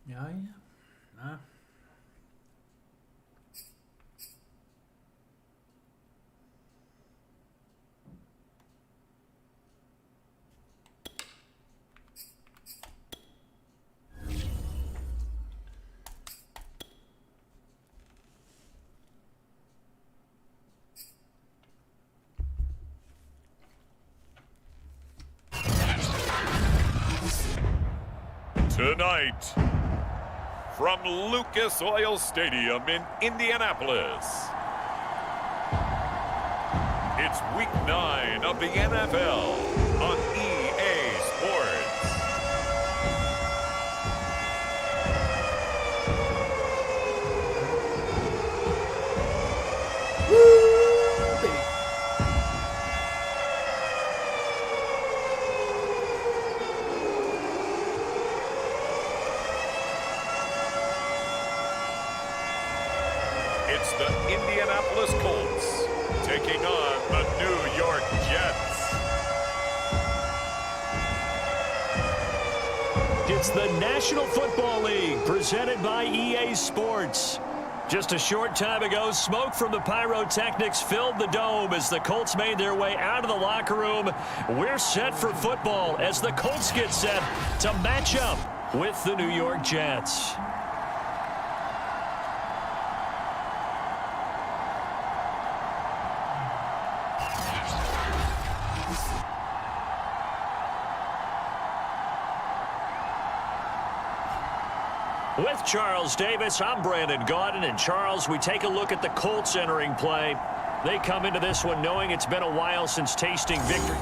Jæja. Tonight, from Lucas Oil Stadium in Indianapolis, it's Week 9 of the NFL on EA Sports. It's the Indianapolis Colts taking on the New York Jets. It's the National Football League presented by EA Sports. Just a short time ago, smoke from the pyrotechnics filled the dome as the Colts made their way out of the locker room. We're set for football as the Colts get set to match up with the New York Jets. With Charles Davis, I'm Brandon Gaudin. And Charles, we take a look at the Colts entering play. They come into this one knowing it's been a while since tasting victory.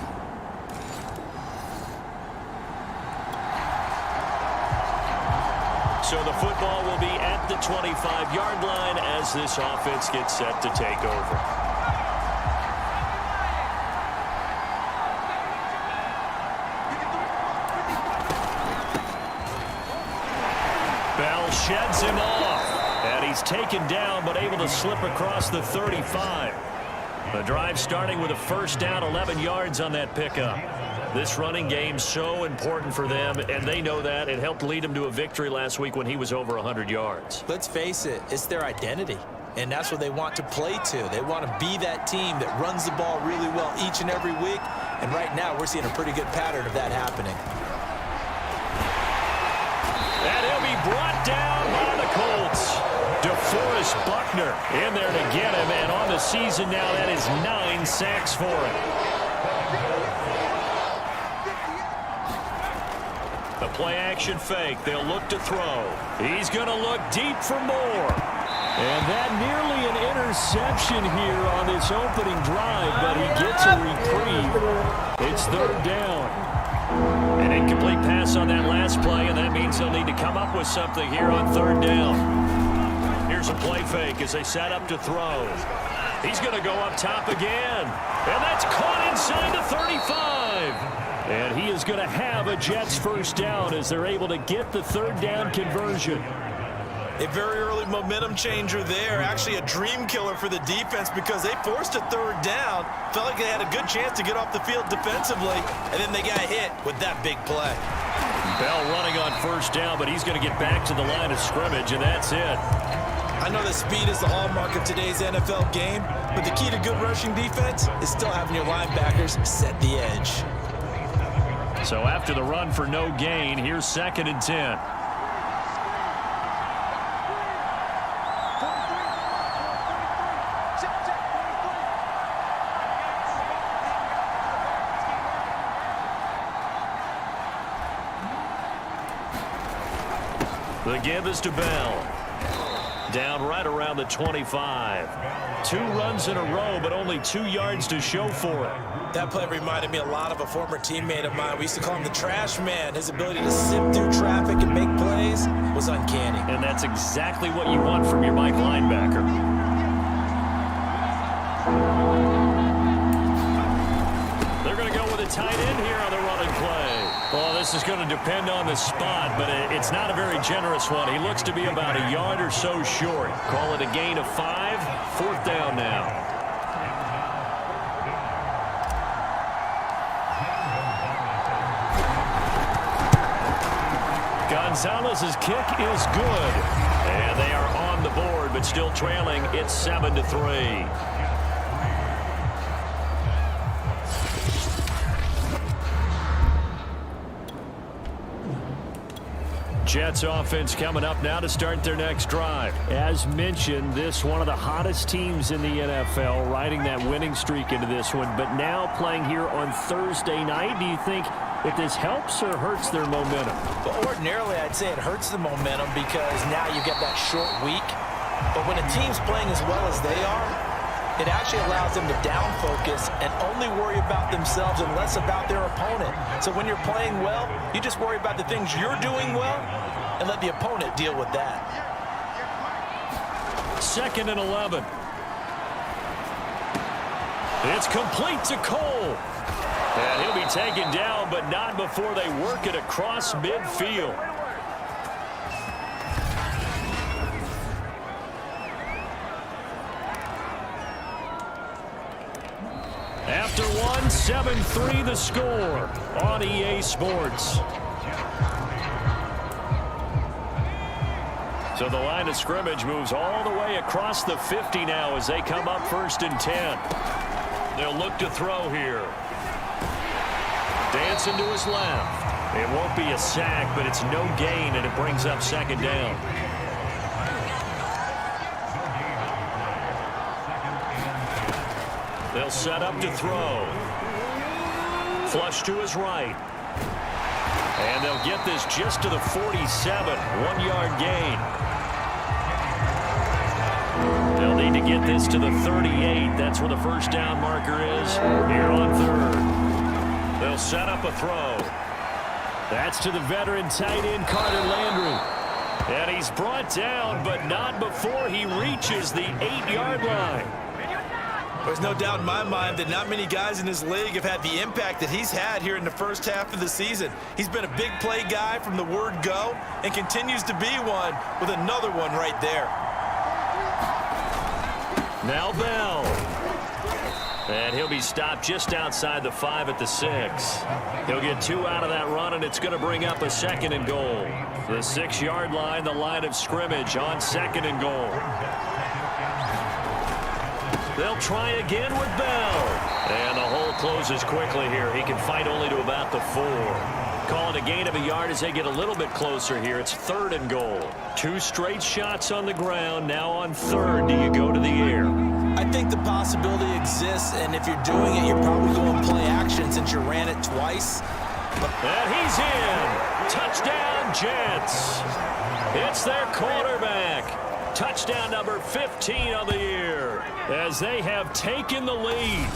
So the football will be at the 25-yard line as this offense gets set to take over. Sheds him off, and he's taken down but able to slip across the 35. The drive starting with a first down, 11 yards on that pickup. This running game so important for them, and they know that. It helped lead them to a victory last week when he was over 100 yards. Let's face it, it's their identity, and that's what they want to play to. They want to be that team that runs the ball really well each and every week, and right now we're seeing a pretty good pattern of that happening. And he'll be brought down by the Colts. DeForest Buckner in there to get him, and on the season now, that is 9 sacks for him. The play-action fake. They'll look to throw. He's going to look deep for more. And that nearly an interception here on this opening drive, but he gets a reprieve. It's third down. An incomplete pass on that last play, and that means they'll need to come up with something here on third down. Here's a play fake as they set up to throw. He's going to go up top again, and that's caught inside the 35. And he is going to have a Jets first down as they're able to get the third down conversion. A very early momentum changer there. Actually a dream killer for the defense because they forced a third down. Felt like they had a good chance to get off the field defensively, and then they got hit with that big play. Bell running on first down, but he's going to get back to the line of scrimmage, and that's it. I know that speed is the hallmark of today's NFL game, but the key to good rushing defense is still having your linebackers set the edge. So after the run for no gain, here's 2nd and 10. The give is to Bell. Down right around the 25. 2 runs in a row, but only 2 yards to show for it. That play reminded me a lot of a former teammate of mine. We used to call him the trash man. His ability to sift through traffic and make plays was uncanny. And that's exactly what you want from your Mike linebacker. tight end here on the running play. Well, this is going to depend on the spot, but it's not a very generous one. He looks to be about a yard or so short. Call it a gain of 5. 4th down now. Gonzalez's kick is good. And they are on the board, but still trailing. It's 7-3. Jets offense coming up now to start their next drive. As mentioned, this one of the hottest teams in the NFL, riding that winning streak into this one, but now playing here on Thursday night. Do you think that this helps or hurts their momentum? Well, ordinarily, I'd say it hurts the momentum because now you get that short week. But when a team's playing as well as they are, it actually allows them to down focus and only worry about themselves and less about their opponent. So when you're playing well, you just worry about the things you're doing well and let the opponent deal with that. 2nd and 11. It's complete to Cole. And he'll be taken down, but not before they work it across midfield. After one, 7-3 the score on EA Sports. So the line of scrimmage moves all the way across the 50 now as they come up 1st and 10. They'll look to throw here. Dancing to his left. It won't be a sack, but it's no gain, and it brings up 2nd down. They'll set up to throw. Flush to his right. And they'll get this just to the 47. 1-yard gain. They'll need to get this to the 38. That's where the 1st down marker is here on 3rd. They'll set up a throw. That's to the veteran tight end Carter Landry. And he's brought down, but not before he reaches the 8-yard line. There's no doubt in my mind that not many guys in this league have had the impact that he's had here in the first half of the season. He's been a big play guy from the word go and continues to be one with another one right there. Now Bell. And he'll be stopped just outside the 5 at the 6. He'll get 2 out of that run, and it's going to bring up a 2nd and goal. The 6-yard line, the line of scrimmage on 2nd and goal. They'll try again with Bell. And the hole closes quickly here. He can fight only to about the 4. Call it a gain of a yard as they get a little bit closer here. It's 3rd and goal. 2 straight shots on the ground. Now on 3rd, do you go to the air? I think the possibility exists, and if you're doing it, you're probably going to play action since you ran it twice. And he's in. Touchdown, Jets. It's their quarterback. Touchdown number 15 on the year as they have taken the lead.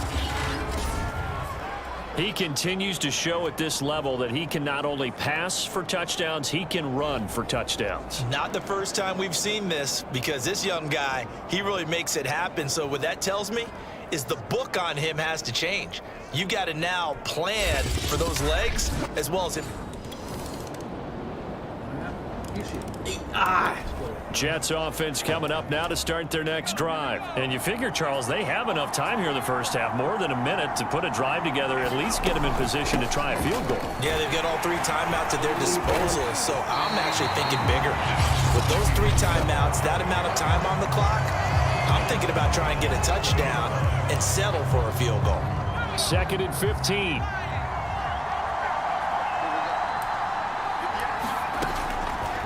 He continues to show at this level that he can not only pass for touchdowns, he can run for touchdowns. Not the first time we've seen this, because this young guy, he really makes it happen. So what that tells me is the book on him has to change. You got to now plan for those legs as well as him. Jets offense coming up now to start their next drive. And you figure, Charles, they have enough time here in the first half, more than a minute, to put a drive together, at least get them in position to try a field goal. Yeah, they've got all 3 timeouts at their disposal, so I'm actually thinking bigger. With those 3 timeouts, that amount of time on the clock, I'm thinking about trying to get a touchdown and settle for a field goal. 2nd and 15.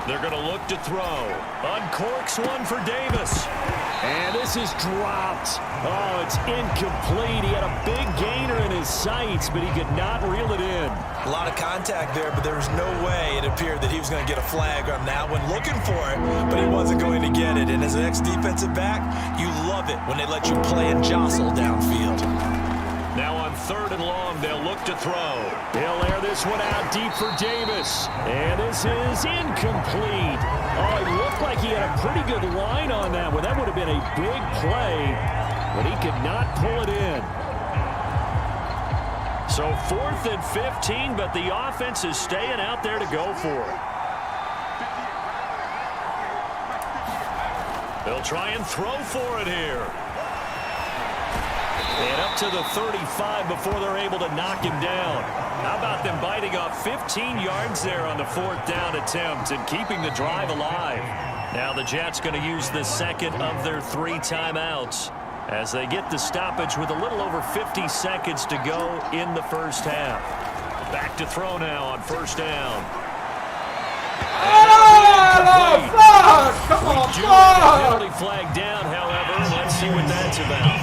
They're going to look to throw. Uncorks one for Davis. And this is dropped. Oh, it's incomplete. He had a big gainer in his sights, but he could not reel it in. A lot of contact there, but there was no way it appeared that he was going to get a flag on that one. Looking for it, but he wasn't going to get it. And as an ex-defensive back, you love it when they let you play and jostle downfield. Now on 3rd and long, they'll look to throw. He'll air this one out deep for Davis. And this is incomplete. Oh, it looked like he had a pretty good line on that one. That would have been a big play, but he could not pull it in. So 4th and 15, but the offense is staying out there to go for it. They'll try and throw for it here. And up to the 35 before they're able to knock him down. How about them biting off 15 yards there on the 4th down attempt and keeping the drive alive? Now the Jets going to use the second of their 3 timeouts as they get the stoppage with a little over 50 seconds to go in the first half. Back to throw now on 1st down. Oh, fuck! Come on, fuck! Penalty flag down, however. Let's see what that's about.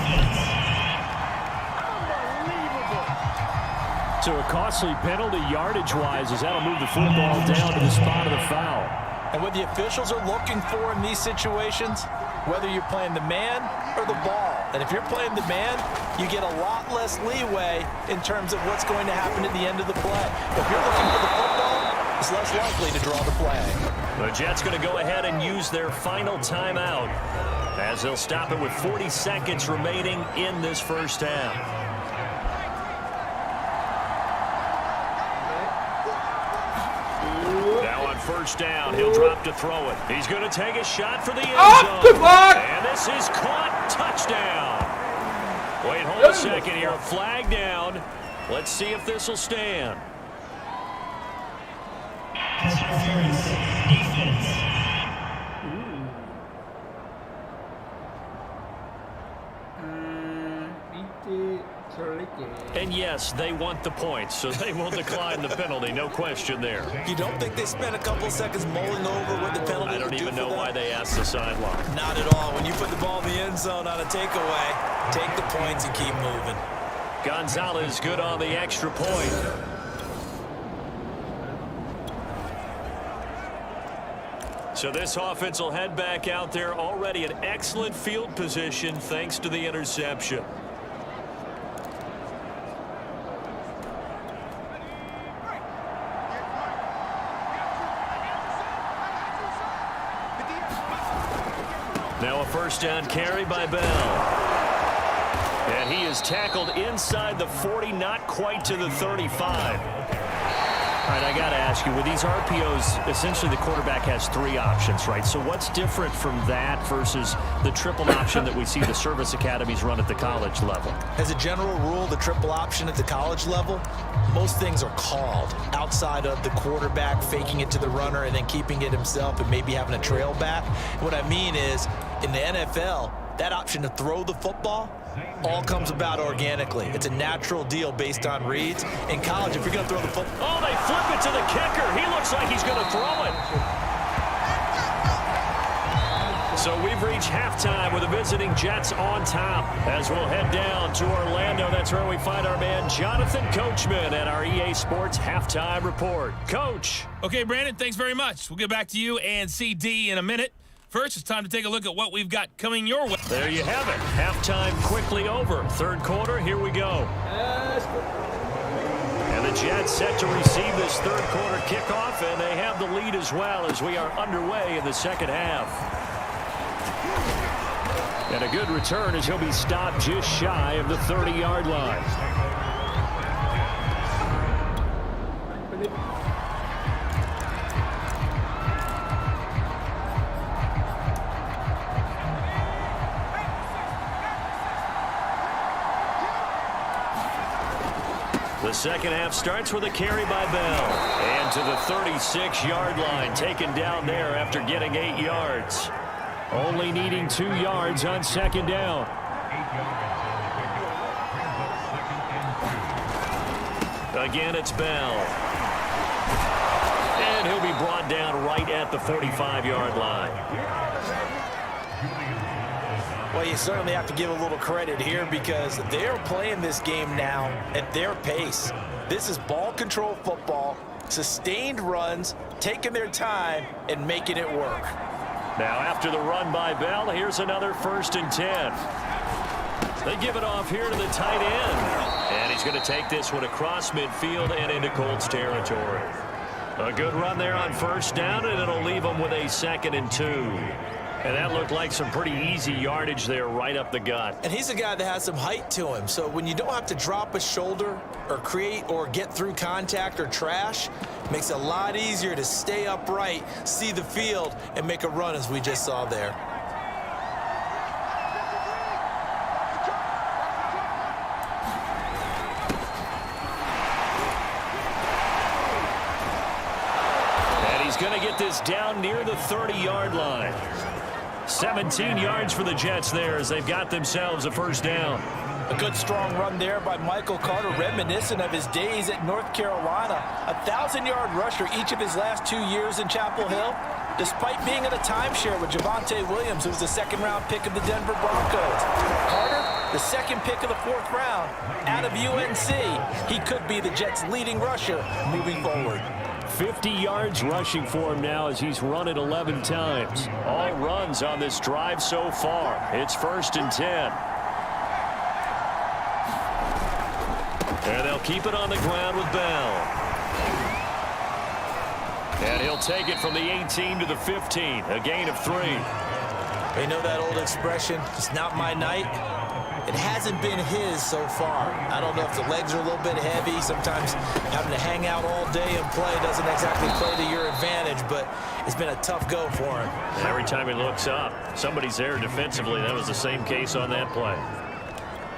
So a costly penalty yardage-wise as that'll move the football down to the spot of the foul. And what the officials are looking for in these situations, whether you're playing the man or the ball. And if you're playing the man, you get a lot less leeway in terms of what's going to happen at the end of the play. If you're looking for the football, it's less likely to draw the flag. The Jets going to go ahead and use their final timeout as they'll stop it with 40 seconds remaining in this first half. First down, he'll drop to throw it. He's going to take a shot for the end zone. And this is caught. Touchdown. Wait, hold a second here. A flag down. Let's see if this will stand. And yes, they want the points, so they will decline the penalty. No question there. You don't think they spent a couple seconds mulling over what the penalty I don't even know why they asked the sideline. Not at all. When you put the ball in the end zone on a takeaway, take the points and keep moving. Gonzalez good on the extra point. So this offense will head back out there already in excellent field position thanks to the interception. Now a first down carry by Bell. And he is tackled inside the 40, not quite to the 35. All right, I got to ask you, with these RPOs, essentially the quarterback has 3 options, right? So what's different from that versus the triple option that we see the service academies run at the college level? As a general rule, the triple option at the college level, most things are called outside of the quarterback faking it to the runner and then keeping it himself and maybe having a trail back. What I mean is, in the NFL, that option to throw the football all comes about organically. It's a natural deal based on reads. In college, if you're going to throw the football... Oh, they flip it to the kicker. He looks like he's going to throw it. So we've reached halftime with the visiting Jets on top. As we'll head down to Orlando, that's where we find our man Jonathan Coachman at our EA Sports Halftime Report. Coach. Okay, Brandon, thanks very much. We'll get back to you and CD in a minute. First, it's time to take a look at what we've got coming your way. There you have it. Halftime quickly over. Third quarter, here we go. And the Jets set to receive this third quarter kickoff, and they have the lead as well as we are underway in the second half. And a good return as he'll be stopped just shy of the 30-yard line. The second half starts with a carry by Bell. And to the 36-yard line, taken down there after getting 8 yards. Only needing 2 yards on second down. Again, it's Bell. And he'll be brought down right at the 45-yard line. Well, you certainly have to give a little credit here because they're playing this game now at their pace. This is ball control football, sustained runs, taking their time and making it work. Now after the run by Bell, here's another 1st and 10. They give it off here to the tight end. And he's going to take this one across midfield and into Colts territory. A good run there on 1st down, and it'll leave them with a 2nd and 2. And that looked like some pretty easy yardage there right up the gut. And he's a guy that has some height to him. So when you don't have to drop a shoulder or create or get through contact or trash, it makes it a lot easier to stay upright, see the field, and make a run as we just saw there. And he's going to get this down near the 30-yard line. 17 yards for the Jets there as they've got themselves a first down. A good strong run there by Michael Carter, reminiscent of his days at North Carolina. A 1,000-yard rusher each of his last 2 years in Chapel Hill, despite being in a timeshare with Javonte Williams, who was the second-round pick of the Denver Broncos. Carter, the second pick of the 4th round, out of UNC. He could be the Jets' leading rusher moving forward. 50 yards rushing for him now as he's run it 11 times. All runs on this drive so far. It's 1st and 10. And they'll keep it on the ground with Bell. And he'll take it from the 18 to the 15. A gain of 3. You know that old expression, it's not my night? It hasn't been his so far. I don't know if the legs are a little bit heavy. Sometimes having to hang out all day and play doesn't exactly play to your advantage, but it's been a tough go for him. And every time he looks up, somebody's there defensively. That was the same case on that play.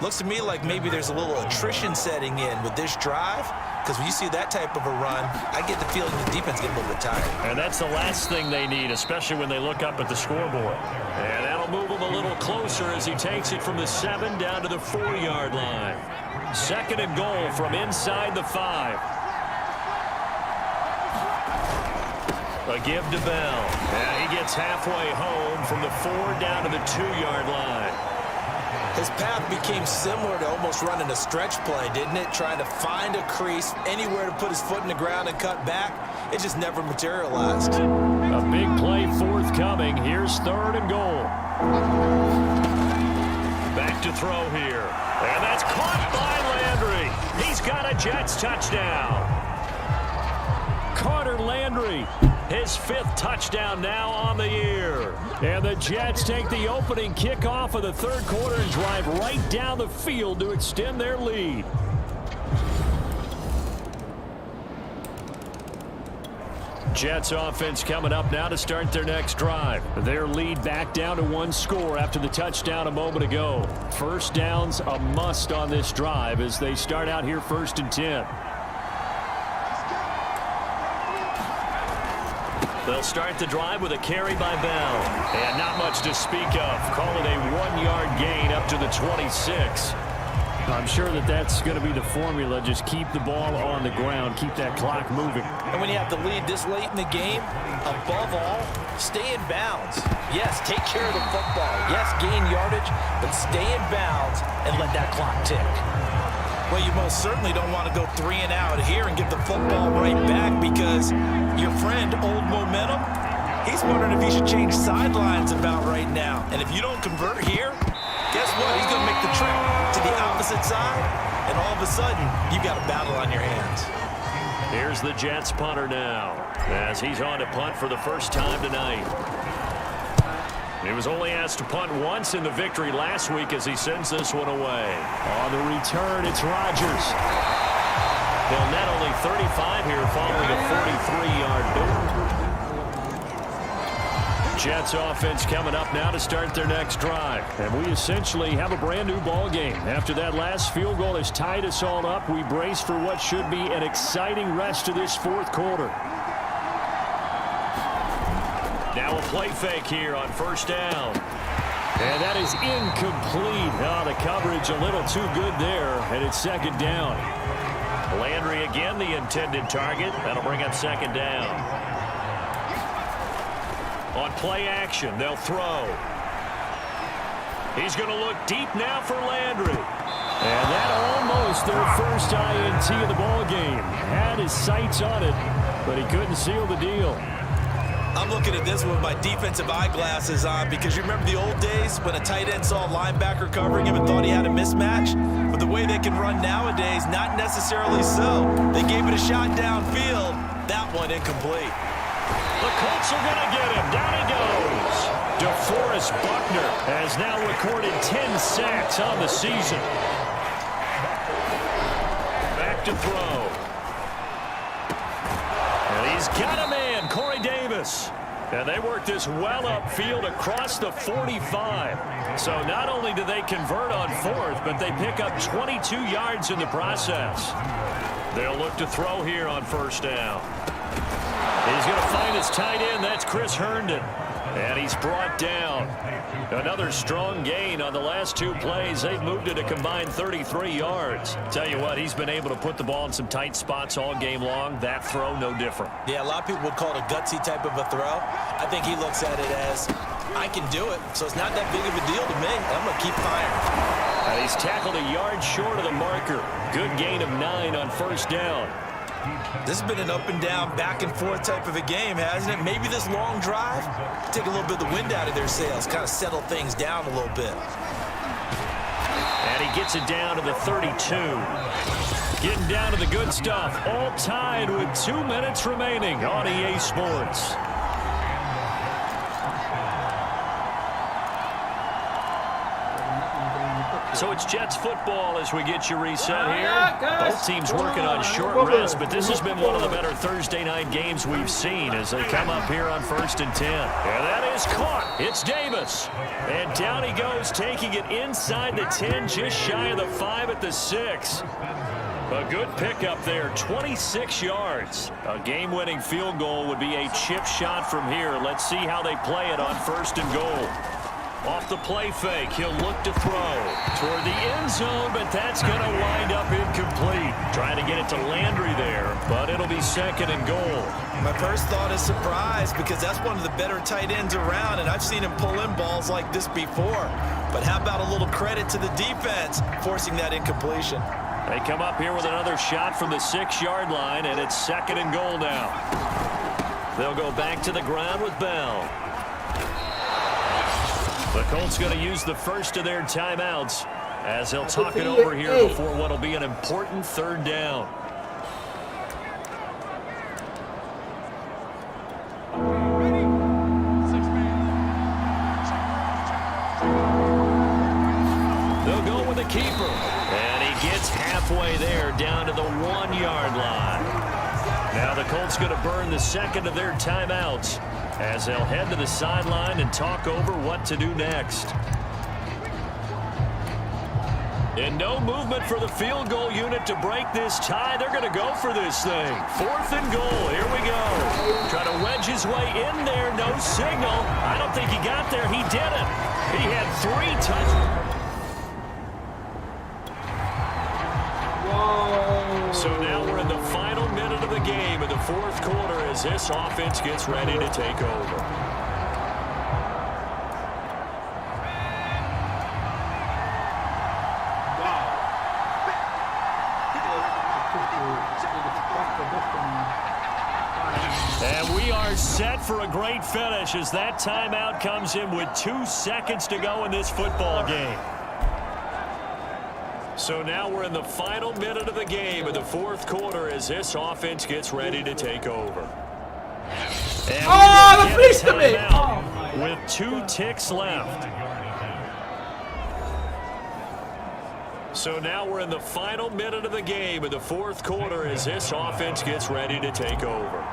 Looks to me like maybe there's a little attrition setting in with this drive, because when you see that type of a run, I get the feeling the defense getting a little bit tired. And that's the last thing they need, especially when they look up at the scoreboard. And that'll move him a little closer as he takes it from the 7 down to the 4-yard line. 2nd and goal from inside the 5. A give to Bell. And he gets halfway home from the 4 down to the 2-yard line. His path became similar to almost running a stretch play, didn't it? Trying to find a crease, anywhere to put his foot in the ground and cut back. It just never materialized. A big play forthcoming. Here's 3rd and goal. Back to throw here. And that's caught by Landry. He's got a Jets touchdown. Carter Landry, his 5th touchdown now on the year. And the Jets take the opening kickoff of the 3rd quarter and drive right down the field to extend their lead. Jets offense coming up now to start their next drive. Their lead back down to 1 score after the touchdown a moment ago. First down's a must on this drive as they start out here 1st and 10. They'll start the drive with a carry by Bell. And not much to speak of. Call it a 1-yard gain up to the 26. I'm sure that's going to be the formula. Just keep the ball on the ground. Keep that clock moving. And when you have to lead this late in the game, above all, stay in bounds. Yes, take care of the football. Yes, gain yardage, but stay in bounds and let that clock tick. Well, you most certainly don't want to go 3 and out here and give the football right back, because your friend, Old Momentum, he's wondering if he should change sidelines about right now. And if you don't convert here, guess what? He's going to make the trip to the opposite side, and all of a sudden, you've got a battle on your hands. Here's the Jets punter now as he's on to punt for the first time tonight. He was only asked to punt once in the victory last week as he sends this one away. On the return, it's Rodgers. They'll net only 35 here following a 43-yard boot. Jets offense coming up now to start their next drive. And we essentially have a brand new ball game. After that last field goal has tied us all up, we brace for what should be an exciting rest of this 4th quarter. Now a play fake here on 1st down. And that is incomplete. Oh, the coverage a little too good there, and it's 2nd down. Landry again the intended target. That'll bring up 2nd down. On play action, they'll throw. He's going to look deep now for Landry. And that almost their first INT of the ball game. Had his sights on it, but he couldn't seal the deal. I'm looking at this with my defensive eyeglasses on, because you remember the old days when a tight end saw a linebacker covering him and thought he had a mismatch? But the way they can run nowadays, not necessarily so. They gave it a shot downfield. That one incomplete. The Colts are going to get him. Down he goes. DeForest Buckner has now recorded 10 sacks on the season. Back to throw. And he's got a man, Corey Davis. And they work this well upfield across the 45. So not only do they convert on fourth, but they pick up 22 yards in the process. They'll look to throw here on first down. He's going to find his tight end. That's Chris Herndon. And he's brought down. Another strong gain on the last two plays. They've moved it a combined 33 yards. Tell you what, he's been able to put the ball in some tight spots all game long. That throw, no different. Yeah, a lot of people would call it a gutsy type of a throw. I think he looks at it as, I can do it, so it's not that big of a deal to me. I'm going to keep firing. And he's tackled a yard short of the marker. Good gain of 9 on first down. This has been an up and down, back and forth type of a game, hasn't it? Maybe this long drive, take a little bit of the wind out of their sails, kind of settle things down a little bit. And he gets it down to the 32. Getting down to the good stuff. All tied with 2 minutes remaining on EA Sports. So it's Jets football as we get you reset here. Both teams working on short rest, but this has been one of the better Thursday night games we've seen as they come up here on 1st and 10. And that is caught. It's Davis. And down he goes, taking it inside the 10, just shy of the 5 at the 6. A good pickup there, 26 yards. A game-winning field goal would be a chip shot from here. Let's see how they play it on 1st and goal. Off the play fake, he'll look to throw toward the end zone, but that's going to wind up incomplete. Trying to get it to Landry there, but it'll be 2nd and goal. My first thought is surprise because that's one of the better tight ends around, and I've seen him pull in balls like this before. But how about a little credit to the defense forcing that incompletion? They come up here with another shot from the 6-yard line, and it's 2nd and goal now. They'll go back to the ground with Bell. The Colts going to use the first of their timeouts as they'll talk it over here before what will be an important 3rd down. They'll go with the keeper. And he gets halfway there down to the 1-yard line. Now the Colts going to burn the 2nd of their timeouts as they'll head to the sideline and talk over what to do next. And no movement for the field goal unit to break this tie. They're going to go for this thing. 4th and goal. Here we go. Try to wedge his way in there. No signal. I don't think he got there. He didn't. He had 3 touchdowns. So now we're in the final minute of the game in the 4th quarter as this offense gets ready to take over. And we are set for a great finish as that timeout comes in with 2 seconds to go in this football game. So now we're in the final minute of the game in the 4th quarter as this offense gets ready to take over. And the freeze to me! With 2 ticks left. So now we're in the final minute of the game in the 4th quarter as this offense gets ready to take over.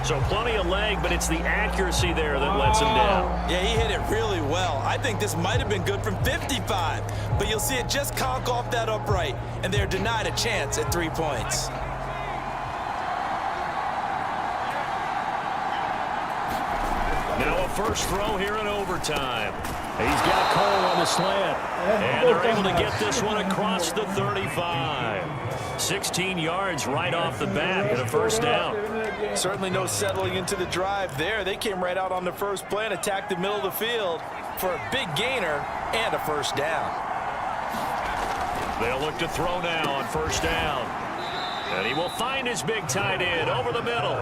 So plenty of leg, but it's the accuracy there that lets him down. Yeah, he hit it really well. I think this might have been good from 55, but you'll see it just conk off that upright, and they're denied a chance at 3 points. Now a first throw here in overtime. He's got Cole on the slant, and they're able to get this one across the 35. 16 yards right off the bat and a first down. Certainly no settling into the drive there. They came right out on the first play and attacked the middle of the field for a big gainer and a first down. They'll look to throw now on first down. And he will find his big tight end over the middle.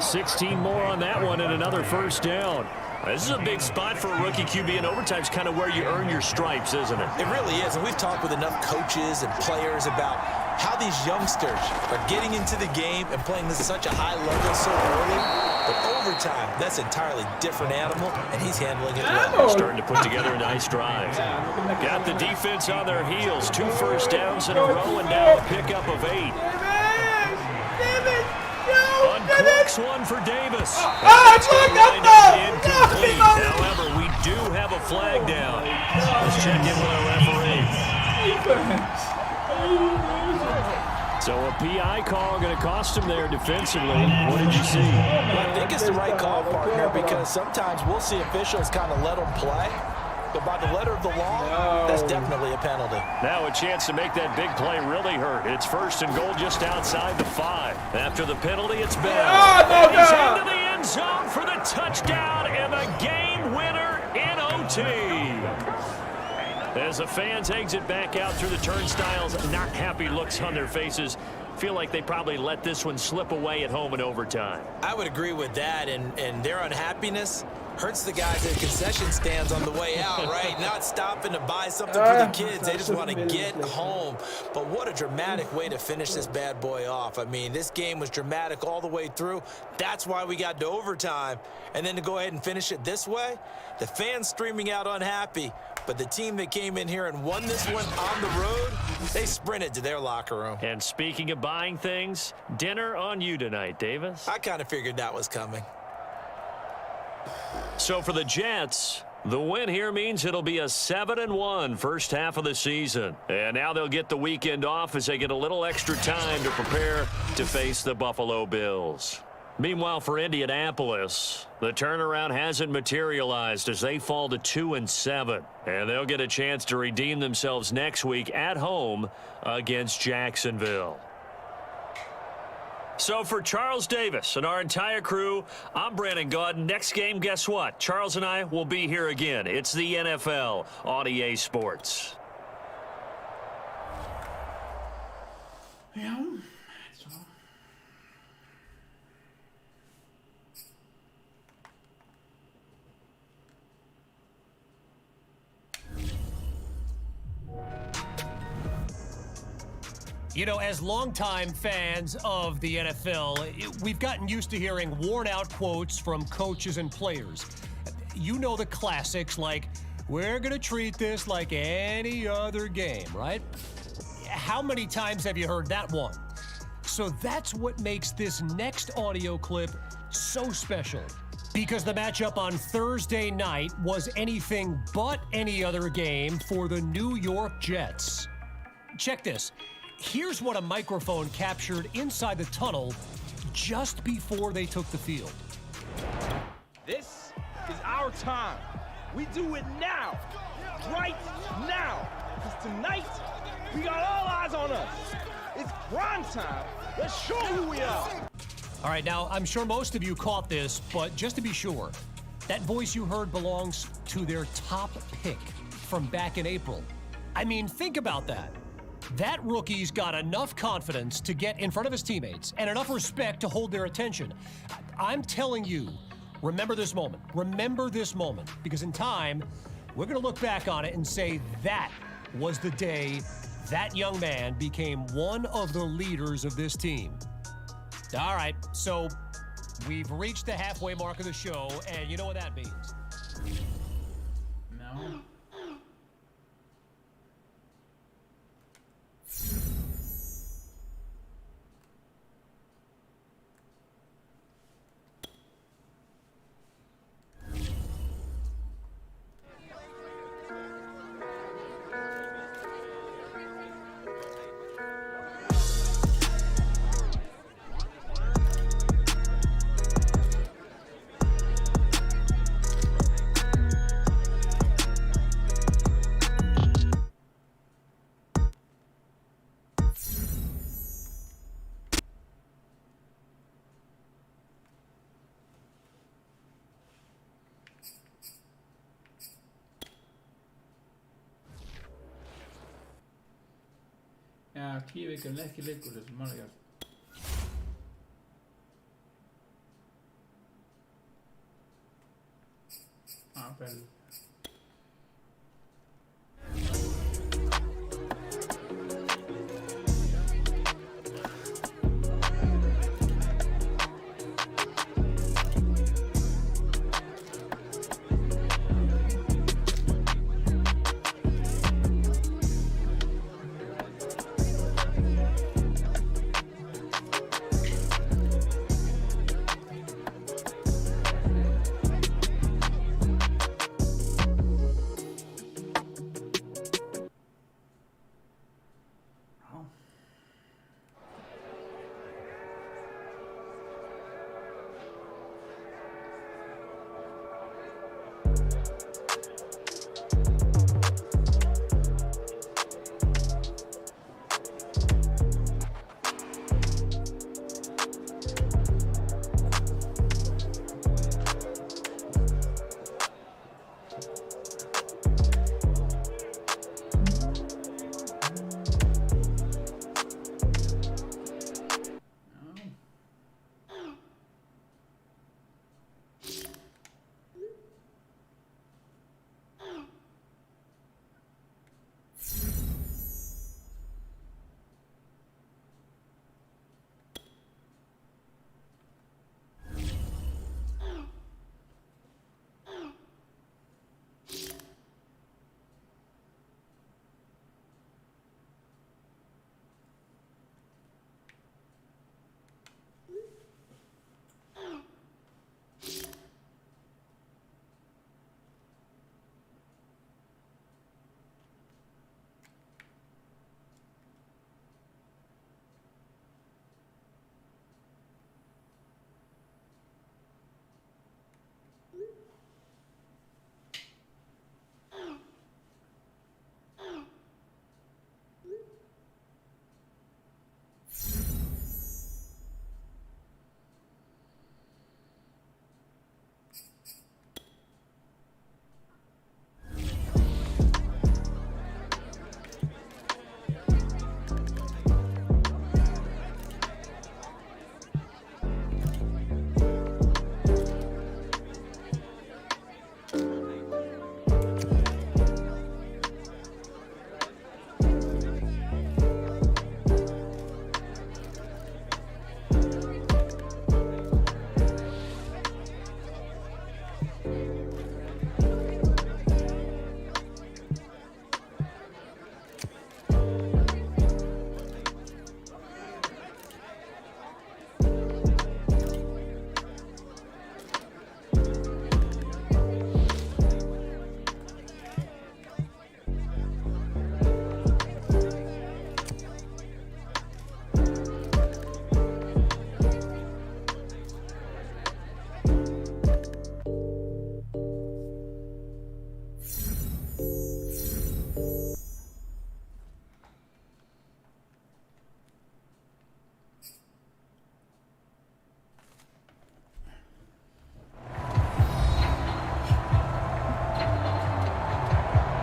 16 more on that one and another first down. This is a big spot for a rookie QB, and overtime's kind of where you earn your stripes, isn't it? It really is, and we've talked with enough coaches and players about how these youngsters are getting into the game and playing this at such a high level so early. But overtime, that's an entirely different animal, and he's handling it well. Starting to put together a nice drive. Got the defense on their heels. 2 first downs in a row, and now a pickup of 8. Uncorks one for Davis. Incomplete. However, we do have a flag down. Let's check in with our referee. So a PI call going to cost him there defensively. What did you see? Well, I think it's the right call, partner, because sometimes we'll see officials kind of let them play. But by the letter of the law, that's definitely a penalty. Now a chance to make that big play really hurt. It's 1st and goal just outside the 5. After the penalty, it's Bell. He's into the end zone for the touchdown and the game winner in OT. As the fans exit back out through the turnstiles, not happy looks on their faces. Feel like they probably let this one slip away at home in overtime. I would agree with that, and their unhappiness hurts the guys at concession stands on the way out, right? Not stopping to buy something for the kids. They just want to get home. But what a dramatic way to finish this bad boy off. I mean, this game was dramatic all the way through. That's why we got to overtime. And then to go ahead and finish it this way, the fans streaming out unhappy. But the team that came in here and won this one on the road, they sprinted to their locker room. And speaking of buying things, dinner on you tonight, Davis. I kind of figured that was coming. So for the Jets, the win here means it'll be a 7-1 first half of the season. And now they'll get the weekend off as they get a little extra time to prepare to face the Buffalo Bills. Meanwhile, for Indianapolis, the turnaround hasn't materialized as they fall to 2-7. And they'll get a chance to redeem themselves next week at home against Jacksonville. So for Charles Davis and our entire crew, I'm Brandon Gaudin. Next game, guess what? Charles and I will be here again. It's the NFL on EA Sports. Ja. Så. You know, as longtime fans of the NFL, we've gotten used to hearing worn-out quotes from coaches and players. You know the classics like, we're going to treat this like any other game, right? How many times have you heard that one? So that's what makes this next audio clip so special. Because the matchup on Thursday night was anything but any other game for the New York Jets. Check this. Here's what a microphone captured inside the tunnel just before they took the field. This is our time. We do it now. Right now. Because tonight, we got all eyes on us. It's prime time. Let's show who we are. All right, now, I'm sure most of you caught this, but just to be sure, that voice you heard belongs to their top pick from back in April. I mean, think about that. That rookie's got enough confidence to get in front of his teammates and enough respect to hold their attention. I'm telling you, remember this moment. Remember this moment, because in time, we're going to look back on it and say that was the day that young man became one of the leaders of this team. All right, so we've reached the halfway mark of the show, and you know what that means. No. Ja, kiivikön lehki liikkuudessa marjat. happen.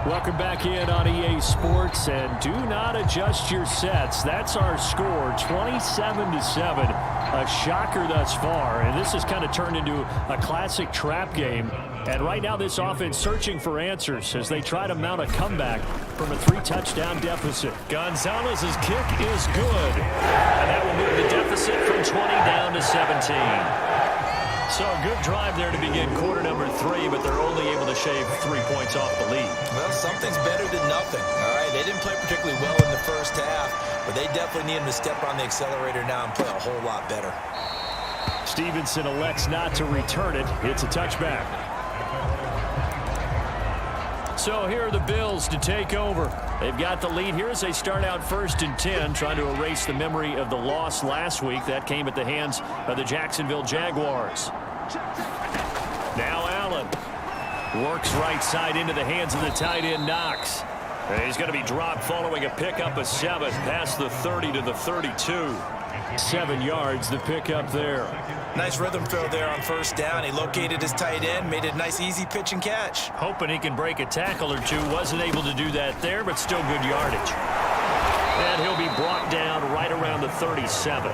Welcome back in on EA Sports, and do not adjust your sets. That's our score, 27-7. A shocker thus far, and this has kind of turned into a classic trap game. And right now this offense searching for answers as they try to mount a comeback from a 3-touchdown deficit. Gonzalez's kick is good, and that will move the deficit from 20 down to 17. So a good drive there to begin quarter number 3, but they're only able to shave 3 points off the lead. Well, something's better than nothing, all right? They didn't play particularly well in the first half, but they definitely need them to step on the accelerator now and play a whole lot better. Stevenson elects not to return it. It's a touchback. So here are the Bills to take over. They've got the lead here as they start out 1st and 10, trying to erase the memory of the loss last week. That came at the hands of the Jacksonville Jaguars. Now Allen works right side into the hands of the tight end Knox. And he's going to be dropped following a pickup of 7 past the 30 to the 32. 7 yards, the pickup there. Nice rhythm throw there on 1st down. He located his tight end, made it a nice easy pitch and catch. Hoping he can break a tackle or two. Wasn't able to do that there, but still good yardage. And he'll be brought down right around the 37.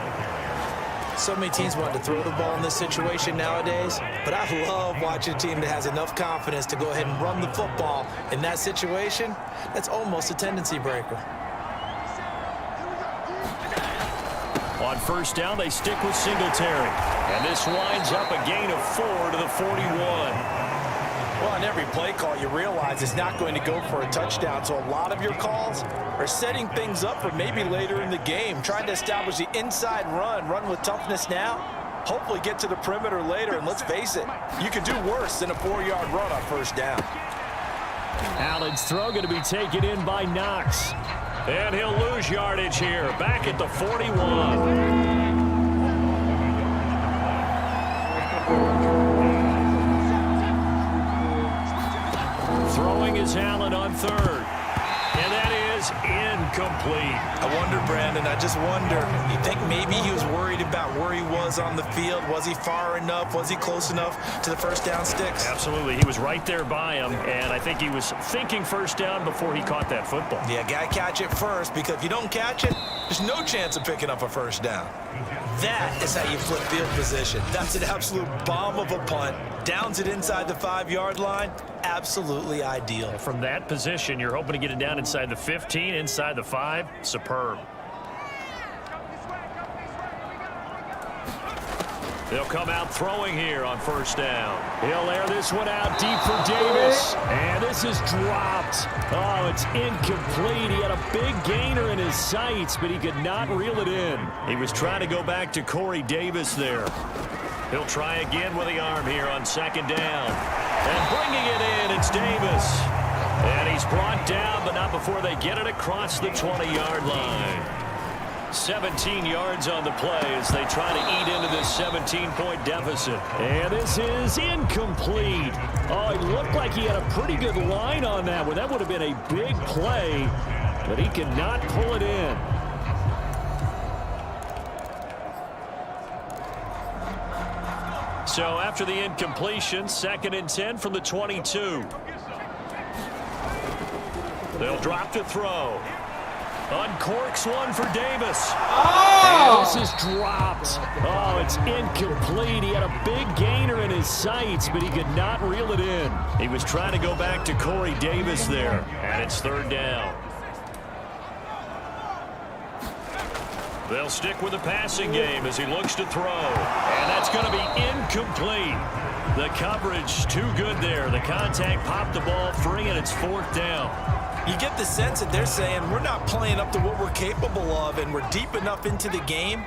So many teams want to throw the ball in this situation nowadays, but I love watching a team that has enough confidence to go ahead and run the football. In that situation, that's almost a tendency breaker. On first down, they stick with Singletary. And this winds up a gain of 4 to the 41. Well, on every play call, you realize it's not going to go for a touchdown, so a lot of your calls are setting things up for maybe later in the game, trying to establish the inside run with toughness now, hopefully get to the perimeter later, and let's face it, you can do worse than a 4-yard run on first down. Allen's throw going to be taken in by Knox. And he'll lose yardage here, back at the 41. Throwing is Allen on third. And that is incomplete. I wonder, Brandon, I just wonder, you think maybe he was worried about where he was on the field? Was he far enough? Was he close enough to the first down sticks? Absolutely. He was right there by him, and I think he was thinking first down before he caught that football. Yeah, got to catch it first, because if you don't catch it, there's no chance of picking up a first down. That is how you flip field position. That's an absolute bomb of a punt. Downs it inside the 5-yard line. Absolutely ideal. From that position, you're hoping to get it down inside the 15, inside the 5. Superb. They'll come out throwing here on first down. He'll air this one out deep for Davis. And this is dropped. Oh, it's incomplete. He had a big gainer in his sights, but he could not reel it in. He was trying to go back to Corey Davis there. He'll try again with the arm here on second down. And bringing it in, it's Davis. And he's brought down, but not before they get it across the 20-yard line. 17 yards on the play as they try to eat into this 17-point deficit. And this is incomplete. Oh, it looked like he had a pretty good line on that one. That would have been a big play, but he could not pull it in. So after the incompletion, 2nd and 10 from the 22. They'll drop to throw. Uncorks one for Davis. And this is dropped. Oh, it's incomplete. He had a big gainer in his sights, but he could not reel it in. He was trying to go back to Corey Davis there, and it's 3rd down. They'll stick with the passing game as he looks to throw. And that's going to be incomplete. The coverage too good there. The contact popped the ball free, and it's 4th down. You get the sense that they're saying we're not playing up to what we're capable of, and we're deep enough into the game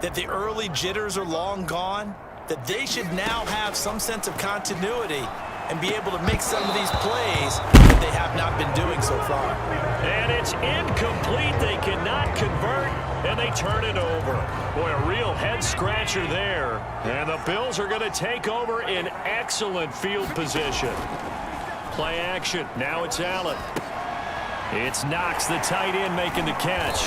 that the early jitters are long gone, that they should now have some sense of continuity and be able to make some of these plays that they have not been doing so far. And it's incomplete. They cannot convert, and they turn it over. Boy, a real head-scratcher there. And the Bills are going to take over in excellent field position. Play action. Now it's Allen. It's Knox, the tight end, making the catch.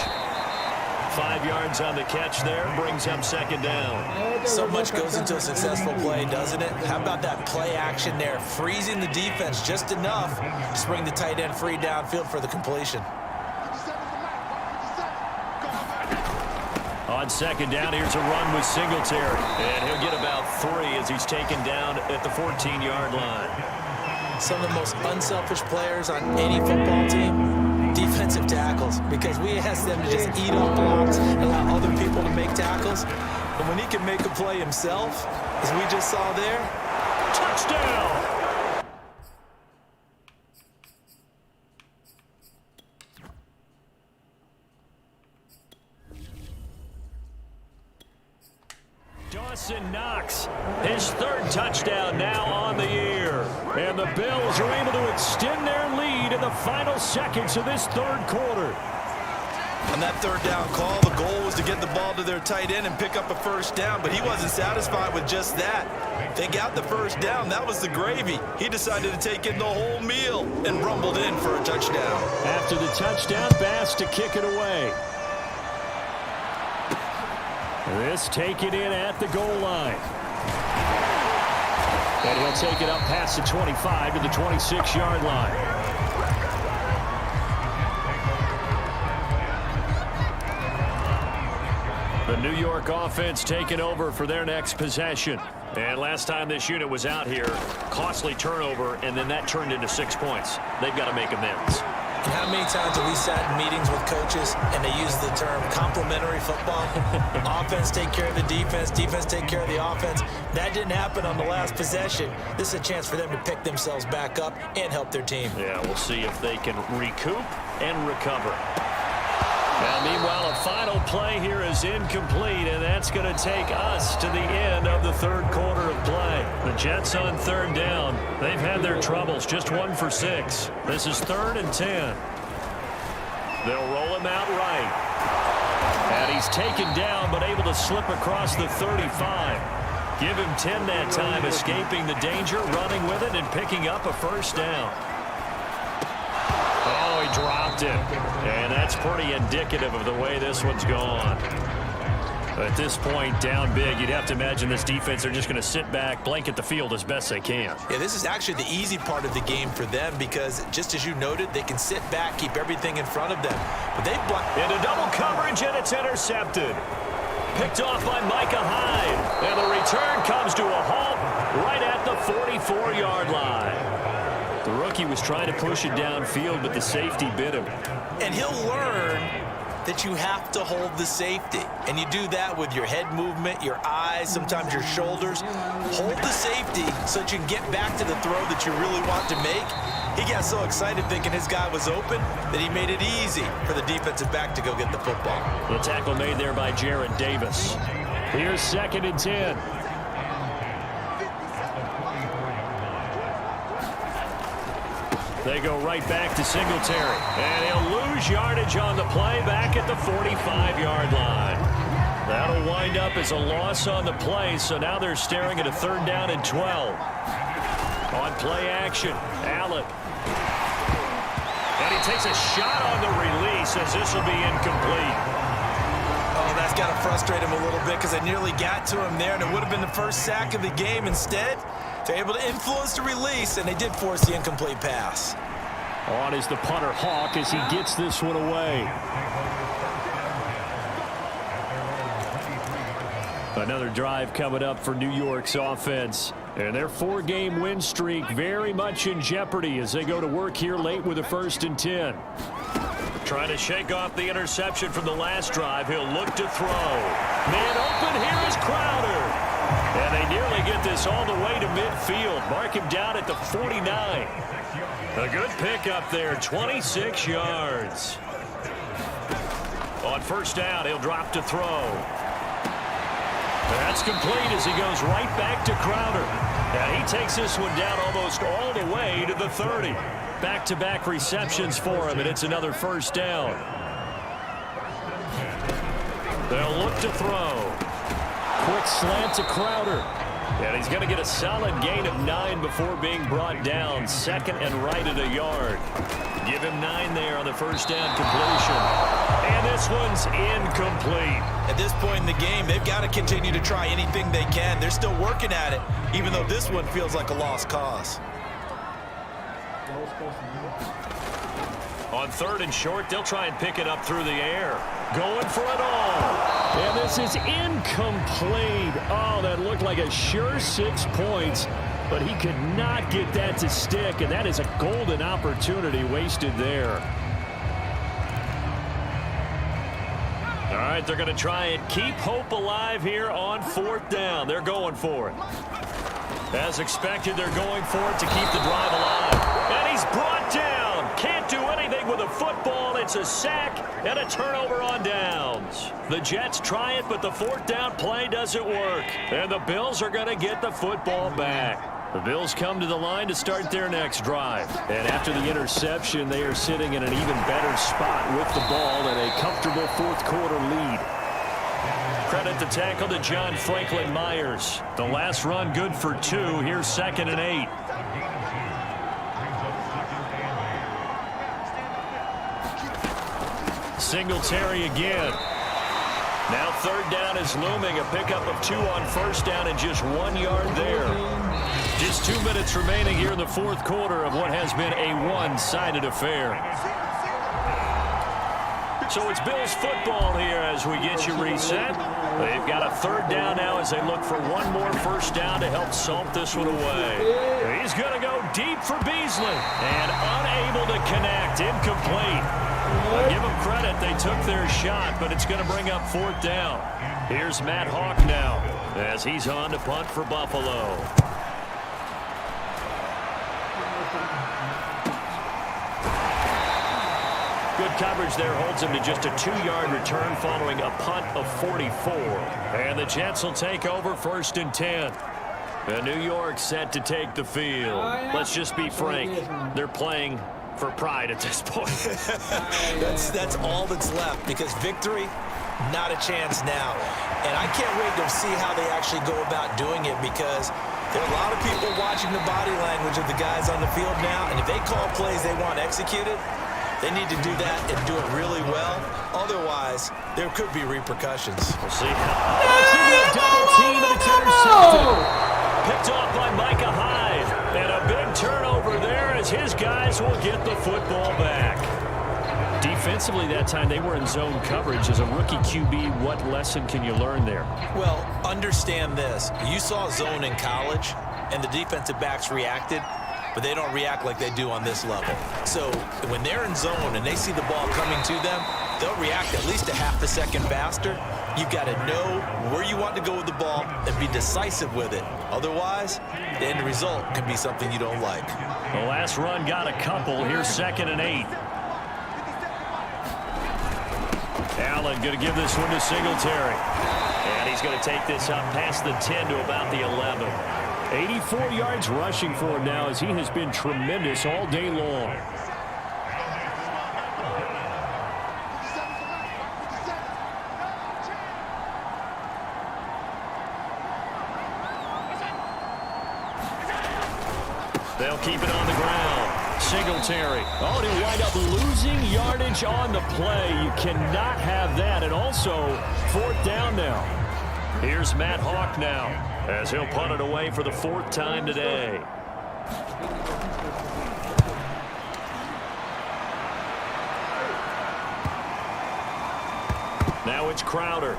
5 yards on the catch there, brings up 2nd down. So much goes into a successful play, doesn't it? How about that play action there, freezing the defense just enough to bring the tight end free downfield for the completion. On 2nd down, here's a run with Singletary. And he'll get about 3 as he's taken down at the 14-yard line. Some of the most unselfish players on any football team, defensive tackles, because we ask them to just eat up blocks and allow other people to make tackles. But when he can make a play himself, as we just saw there, touchdown! Dawson Knox, his 3rd touchdown now on the year. And the Bills are able to extend their lead in the final seconds of this 3rd quarter. On that 3rd down call, the goal was to get the ball to their tight end and pick up a first down, but he wasn't satisfied with just that. They got the first down. That was the gravy. He decided to take in the whole meal and rumbled in for a touchdown. After the touchdown, Bass to kick it away. This taken in at the goal line. And he'll take it up past the 25 to the 26-yard line. The New York offense taking over for their next possession. And last time this unit was out here, costly turnover, and then that turned into 6 points. They've got to make amends. And how many times have we sat in meetings with coaches and they use the term complementary football? Offense take care of the defense, defense take care of the offense. That didn't happen on the last possession. This is a chance for them to pick themselves back up and help their team. Yeah, we'll see if they can recoup and recover. Now, meanwhile, a final play here is incomplete, and that's going to take us to the end of the third quarter of play. The Jets on third down. They've had their troubles, just 1 for 6. This is 3rd and 10. They'll roll him out right. And he's taken down, but able to slip across the 35. Give him 10 that time, escaping the danger, running with it, and picking up a first down. Oh, he dropped it. And that's pretty indicative of the way this one's gone. At this point, down big, you'd have to imagine this defense are just going to sit back, blanket the field as best they can. Yeah, this is actually the easy part of the game for them because, just as you noted, they can sit back, keep everything in front of them. But they've blocked into double coverage, and it's intercepted. Picked off by Micah Hyde. And the return comes to a halt right at the 44-yard line. The rookie was trying to push it downfield, but the safety bit him. And he'll learn that you have to hold the safety. And you do that with your head movement, your eyes, sometimes your shoulders. Hold the safety so that you can get back to the throw that you really want to make. He got so excited thinking his guy was open that he made it easy for the defensive back to go get the football. The tackle made there by Jared Davis. Here's 2nd and 10. They go right back to Singletary. And he'll lose yardage on the play back at the 45-yard line. That'll wind up as a loss on the play, so now they're staring at a 3rd down and 12. On play action, Allen. And he takes a shot on the release as this will be incomplete. Oh, that's got to frustrate him a little bit because they nearly got to him there, and it would have been the first sack of the game. Instead, they're able to influence the release, and they did force the incomplete pass. On is the punter, Hawk, as he gets this one away. Another drive coming up for New York's offense. And their 4-game win streak very much in jeopardy as they go to work here late with a 1st and 10. Trying to shake off the interception from the last drive. He'll look to throw. Man open, here is Crowder. And they nearly get this all the way to midfield. Mark him down at the 49. A good pickup there, 26 yards. On 1st down, he'll drop to throw. That's complete as he goes right back to Crowder. And he takes this one down almost all the way to the 30. Back-to-back receptions for him, and it's another 1st down. They'll look to throw. Quick slant to Crowder. And he's going to get a solid gain of 9 before being brought down. 2nd and right at a yard. Give him 9 there on the 1st down completion. And this one's incomplete. At this point in the game, they've got to continue to try anything they can. They're still working at it, even though this one feels like a lost cause. On 3rd and short, they'll try and pick it up through the air. Going for it all. And this is incomplete. Oh, that looked like a sure 6 points, but he could not get that to stick, and that is a golden opportunity wasted there. All right, they're going to try and keep hope alive here on 4th down. They're going for it. As expected, they're going for it to keep the drive alive. And he's brought down. Can't do anything with a football. It's a sack and a turnover on downs. The Jets try it, but the 4th down play doesn't work. And the Bills are going to get the football back. The Bills come to the line to start their next drive. And after the interception, they are sitting in an even better spot with the ball and a comfortable 4th quarter lead. Credit the tackle to John Franklin Myers. The last run good for 2. Here's 2nd and 8. Singletary again. Now 3rd down is looming. A pickup of 2 on 1st down and just 1 yard there. Just 2 minutes remaining here in the 4th quarter of what has been a one-sided affair. So it's Bills football here as we get you reset. They've got a third down now as they look for one more first down to help salt this one away. He's going to go deep for Beasley and unable to connect. Incomplete. I'll give them credit. They took their shot, but it's going to bring up fourth down. Here's Matt Hawk now as he's on to punt for Buffalo. Good coverage there holds him to just a 2-yard return following a punt of 44. And the Jets will take over 1st and 10. And New York set to take the field. Let's just be frank. They're playing for pride at this point. That's all that's left because victory, not a chance now. And I can't wait to see how they actually go about doing it because there are a lot of people watching the body language of the guys on the field now. And if they call plays they want executed, they need to do that and do it really well. Otherwise, there could be repercussions. We'll see. Double team and it's intercepted. Picked off by Micah Hyde. And a big turnover there as his guys will get the football back. Defensively that time, they were in zone coverage. As a rookie QB, what lesson can you learn there? Well, understand this. You saw zone in college, and the defensive backs reacted, but they don't react like they do on this level. So when they're in zone and they see the ball coming to them, they'll react at least a half a second faster. You've got to know where you want to go with the ball and be decisive with it. Otherwise, the end result can be something you don't like. The last run got a couple. Here's 2nd and 8. Allen going to give this one to Singletary. And he's going to take this up past the 10 to about the 11. 84 yards rushing for him now as he has been tremendous all day long. They'll keep it on the ground. Singletary. Oh, and he'll wind up losing yardage on the play. You cannot have that. And also, 4th down now. Here's Matt Hawk now as he'll punt it away for the 4th time today. Now it's Crowder.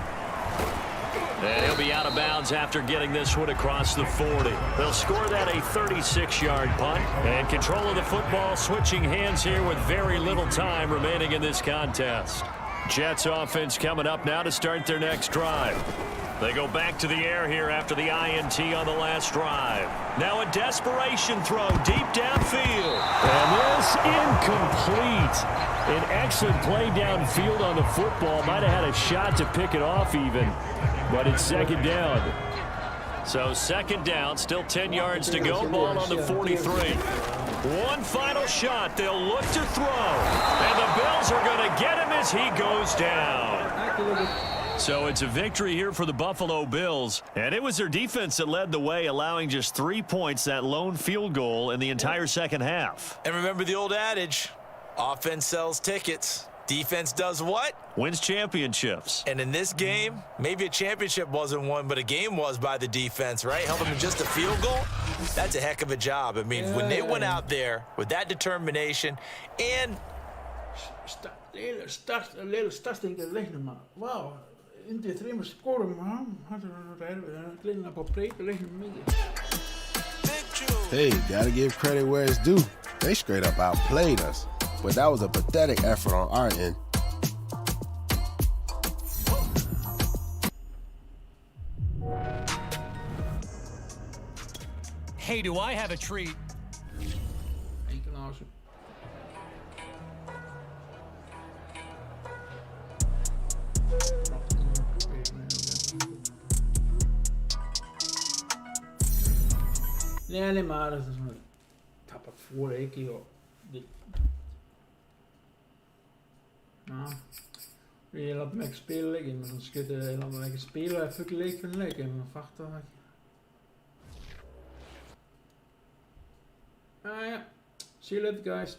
And he'll be out of bounds after getting this one across the 40. They'll score that a 36-yard punt. And control of the football switching hands here with very little time remaining in this contest. Jets offense coming up now to start their next drive. They go back to the air here after the INT on the last drive. Now a desperation throw deep downfield. And this incomplete. An excellent play downfield on the football. Might have had a shot to pick it off even. But it's 2nd down. So 2nd down, still 10 yards to go. Ball on the 43. One final shot. They'll look to throw. And the Bills are going to get him as he goes down. So it's a victory here for the Buffalo Bills. And it was their defense that led the way, allowing just 3 points, that lone field goal in the entire second half. And remember the old adage, offense sells tickets. Defense does what? Wins championships. And in this game, maybe a championship wasn't won, but a game was by the defense, right? Helping them just a field goal. That's a heck of a job. I mean, when they went out there with that determination and... Wow. In de trimmer scoren, man. Hey, gotta give credit where it's due. They straight up outplayed us. But that was a pathetic effort on our end. Hey, do I have a treat? Nee, maar dat is een tap het voor ik joh. Nou, je laat me spelen liggen, maar dan schiet je laat me spelen even gelijk van liggen, maar wacht dan. Ah ja, see you later guys.